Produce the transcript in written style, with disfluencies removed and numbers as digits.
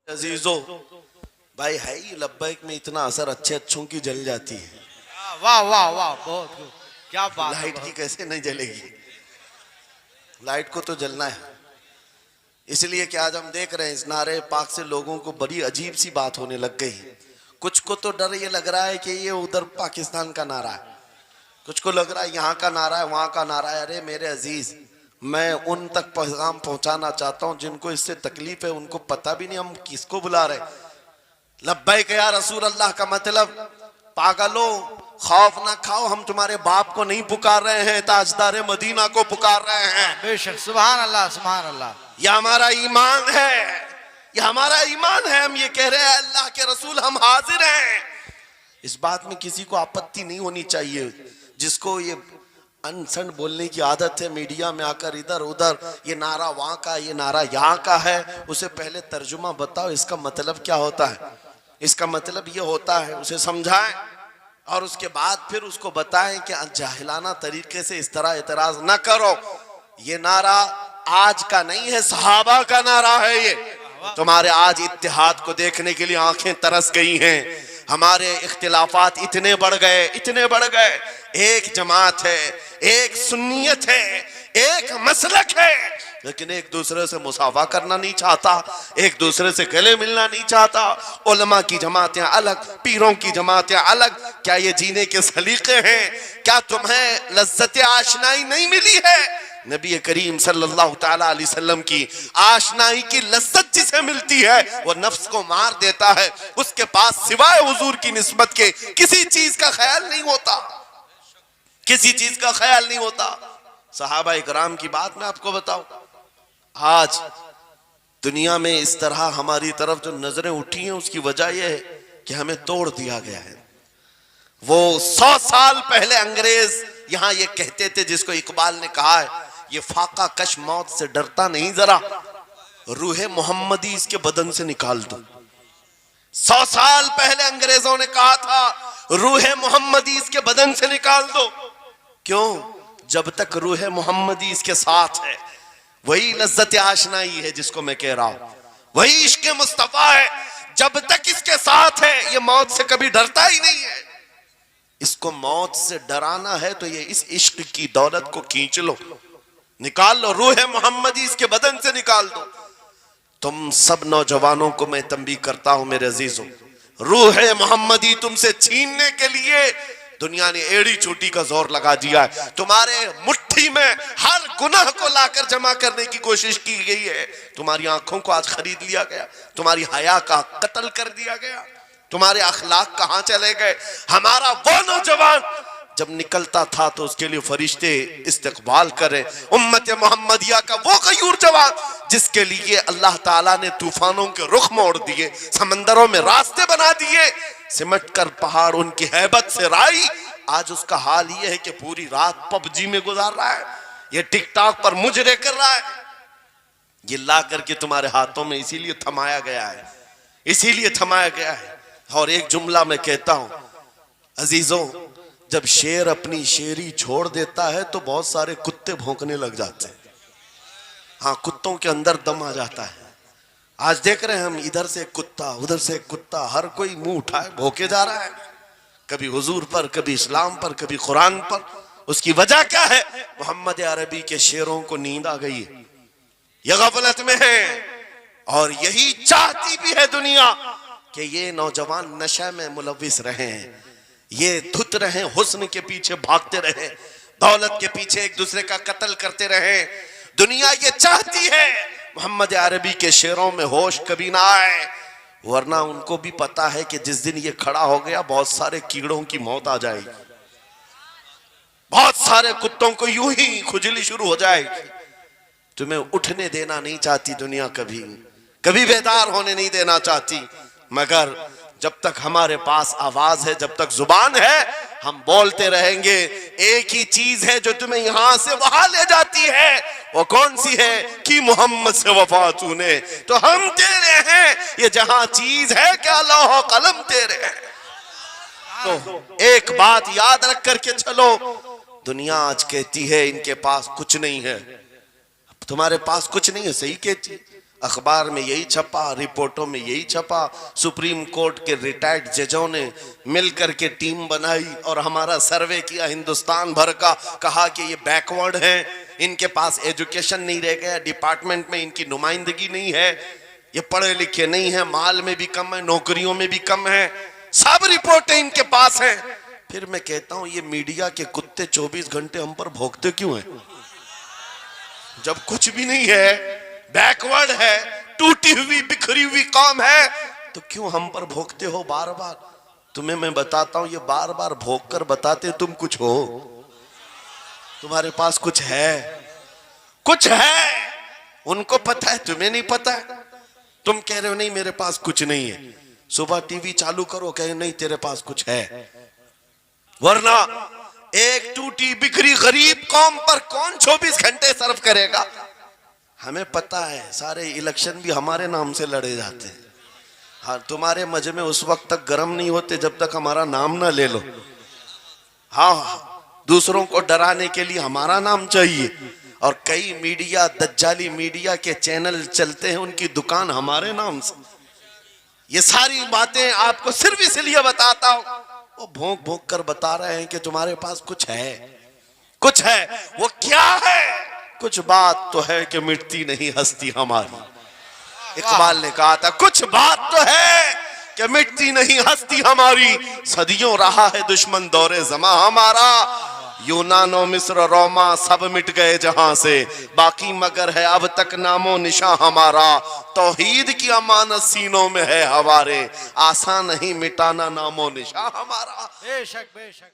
अजीजो भाई है ही लब्बैक में इतना असर अच्छे अच्छों की जल जाती है। वाह वाह वाह, बहुत खूब, क्या बात है। लाइट की कैसे नहीं जलेगी? लाइट को तो जलना है। इसलिए कि आज हम देख रहे हैं इस नारे पाक से लोगों को बड़ी अजीब सी बात होने लग गई। कुछ को तो डर ये लग रहा है कि ये उधर पाकिस्तान का नारा है, कुछ को लग रहा है यहाँ का नारा है, वहां का नारा है। अरे मेरे अजीज, मैं उन तक पैगाम पहुंचाना चाहता हूं जिनको इससे तकलीफ है, उनको पता भी नहीं हम किसको बुला रहे। लब्बैक या रसूल अल्लाह का मतलब पागलो खौफ ना खाओ, हम तुम्हारे बाप को नहीं पुकार रहे हैं, ताजदार मदीना को पुकार रहे हैं। बेशक, सुभान अल्लाह सुभान अल्लाह। यह हमारा ईमान है, यह हमारा ईमान है। हम ये कह रहे हैं अल्लाह के रसूल हम हाजिर हैं। इस बात में किसी को आपत्ति नहीं होनी चाहिए। जिसको ये अनसन बोलने की आदत है, मीडिया में आकर इधर उधर ये नारा वहां का, ये नारा यहाँ का है, उसे पहले तर्जुमा बताओ इसका मतलब क्या होता है। इसका मतलब ये होता है, उसे समझाएं और उसके बाद फिर उसको बताएं कि जाहिलाना तरीके से इस तरह एतराज ना करो। ये नारा आज का नहीं है, सहाबा का नारा है। ये तुम्हारे आज इत्तेहाद को देखने के लिए आंखें तरस गई हैं। हमारे इख्तिलाफात इतने बढ़ गए, इतने बढ़ गए। एक जमात है, एक सुन्नियत है, एक मसलक है, लेकिन एक दूसरे से मुसाफा करना नहीं चाहता, एक दूसरे से गले मिलना नहीं चाहता। उलमा की जमातें अलग, पीरों की जमातें अलग। क्या ये जीने के सलीके हैं? क्या तुम्हें लज्जत आशनाई नहीं मिली है? नबी करीम सल्लल्लाहु ताला अलैहि वसल्लम की आशनाई की लज्जत जिसे मिलती है वो नफ्स को मार देता है। उसके पास सिवाय हुजूर की निस्बत के किसी चीज का ख्याल नहीं होता, किसी चीज का ख्याल नहीं होता। सहाबा इकराम की बात मैं आपको बताऊं, आज दुनिया में इस तरह हमारी तरफ जो नजरें उठी हैं उसकी वजह यह है कि हमें तोड़ दिया गया है। वो 100 साल पहले अंग्रेज यहां ये कहते थे, जिसको इकबाल ने कहा है, ये फाका कश मौत से डरता नहीं जरा, रूहे मोहम्मदी इसके बदन से निकाल दो। 100 साल पहले अंग्रेजों ने कहा था रूहे मोहम्मदी इसके बदन से निकाल दो। क्यों? जब तक रूहे मोहम्मदी इसके साथ है, वही लज्जत आशनाई है जिसको मैं कह रहा हूं, वही इश्क मुस्तफा है। जब तक इसके साथ है ये मौत से कभी डरता ही नहीं है। इसको मौत से डराना है तो ये इस इश्क की दौलत को खींच लो, निकाल लो, रूह मोहम्मदी इसके बदन से निकाल दो। तुम सब नौजवानों को मैं तंबीह करता हूं मेरे अजीजों, रूह मोहम्मदी तुमसे छीनने के लिए दुनिया ने एड़ी चोटी का जोर लगा दिया है। तुम्हारे मुट्ठी में हर गुनाह को लाकर जमा करने की कोशिश की गई है। तुम्हारी आंखों को आज खरीद लिया गया, तुम्हारी हया का कत्ल कर दिया गया, तुम्हारे अखलाक कहां चले गए। हमारा वो नौजवान जब निकलता था तो उसके लिए फरिश्ते इस्तकबाल करे। उम्मत मोहम्मदिया का वो गयूर जवान जिसके लिए अल्लाह ताला ने तूफानों के रुख मोड़ दिए, समंदरों में रास्ते बना दिए, सिमट कर पहाड़ उनकी हैबत से राई। आज उसका हाल ये है कि पूरी रात पबजी में गुजार रहा है, ये टिकटॉक पर मुजरे कर रहा है। ये ला करके तुम्हारे हाथों में इसीलिए थमाया गया है, इसीलिए थमाया गया है। और एक जुमला मैं कहता हूं अजीजों, जब शेर अपनी शेरी छोड़ देता है तो बहुत सारे कुत्ते भौंकने लग जाते हैं। हाँ, कुत्तों के अंदर दम आ जाता है। आज देख रहे हैं हम, इधर से एक कुत्ता, उधर से एक कुत्ता, हर कोई मुंह उठाए भौंके जा रहा है, कभी हुजूर पर, कभी इस्लाम पर, कभी कुरान पर। उसकी वजह क्या है? मोहम्मद अरबी के शेरों को नींद आ गई है, ये गफलत में है। और यही चाहती भी है दुनिया कि ये नौजवान नशा में मुलविस रहे, ये धुत रहे, हुस्न के पीछे भागते रहे, दौलत के पीछे एक दूसरे का कत्ल करते रहे। दुनिया ये चाहती है मोहम्मद अरबी के शेरों में होश कभी ना आए, वरना उनको भी पता है कि जिस दिन ये खड़ा हो गया बहुत सारे कीड़ों की मौत आ जाएगी, बहुत सारे कुत्तों को यूं ही खुजली शुरू हो जाएगी। तुम्हें उठने देना नहीं चाहती दुनिया, कभी कभी बेदार होने नहीं देना चाहती, मगर जब तक हमारे पास आवाज है, जब तक जुबान है, हम बोलते रहेंगे। एक ही चीज है जो तुम्हें यहां से वहां ले जाती है, वो कौन सी है? कि मोहम्मद से वफा तूने, तो हम तेरे हैं। ये जहां चीज है क्या लौह कलम तेरे हैं। तो एक बात याद रख करके चलो, दुनिया आज कहती है इनके पास कुछ नहीं है, तुम्हारे पास कुछ नहीं है, सही कहती। अखबार में यही छपा, रिपोर्टों में यही छपा। सुप्रीम कोर्ट के रिटायर्ड जजों ने मिलकर के टीम बनाई और हमारा सर्वे किया हिंदुस्तान भर का, कहा कि ये बैकवर्ड हैं, इनके पास एजुकेशन नहीं रह गया, डिपार्टमेंट में इनकी नुमाइंदगी नहीं है, ये पढ़े लिखे नहीं है, माल में भी कम है, नौकरियों में भी कम है, सब रिपोर्टें इनके पास हैं। फिर मैं कहता हूं ये मीडिया के कुत्ते 24 घंटे हम पर भौंकते क्यों हैं? जब कुछ भी नहीं है, बैकवर्ड है, टूटी हुई बिखरी हुई कौम है, तो क्यों हम पर भोंकते हो बार बार? तुम्हें मैं बताता हूं, ये बार बार भोंक कर बताते तुम कुछ हो, तुम्हारे पास कुछ है, कुछ है, उनको पता है, तुम्हें नहीं पता है। तुम कह रहे हो नहीं मेरे पास कुछ नहीं है, सुबह टीवी चालू करो, कहे नहीं तेरे पास कुछ है, वरना एक टूटी बिखरी गरीब कौम पर कौन 24 घंटे सर्व करेगा? हमें पता है, सारे इलेक्शन भी हमारे नाम से लड़े जाते हैं। हाँ, तुम्हारे मजे में उस वक्त तक गर्म नहीं होते जब तक हमारा नाम ना ले लो। हाँ, दूसरों को डराने के लिए हमारा नाम चाहिए, और कई मीडिया, दज्जाली मीडिया के चैनल चलते हैं, उनकी दुकान हमारे नाम से। ये सारी बातें आपको सिर्फ इसलिए बताता हूं, वो भोंक भोंक कर बता रहे हैं कि तुम्हारे पास कुछ है, कुछ है। वो क्या है? कुछ बात तो है कि मिटती नहीं हस्ती हमारी। इकबाल ने कहा था कुछ बात तो है कि मिटती नहीं हस्ती हमारी, सदियों रहा है दुश्मन दौरे जमा हमारा, यूनानो मिस्र रोमा सब मिट गए जहां से, बाकी मगर है अब तक नामो निशा हमारा, तौहीद की अमानत सीनों में है हमारे, आसान नहीं मिटाना नामो निशा हमारा। बेशक बेशक।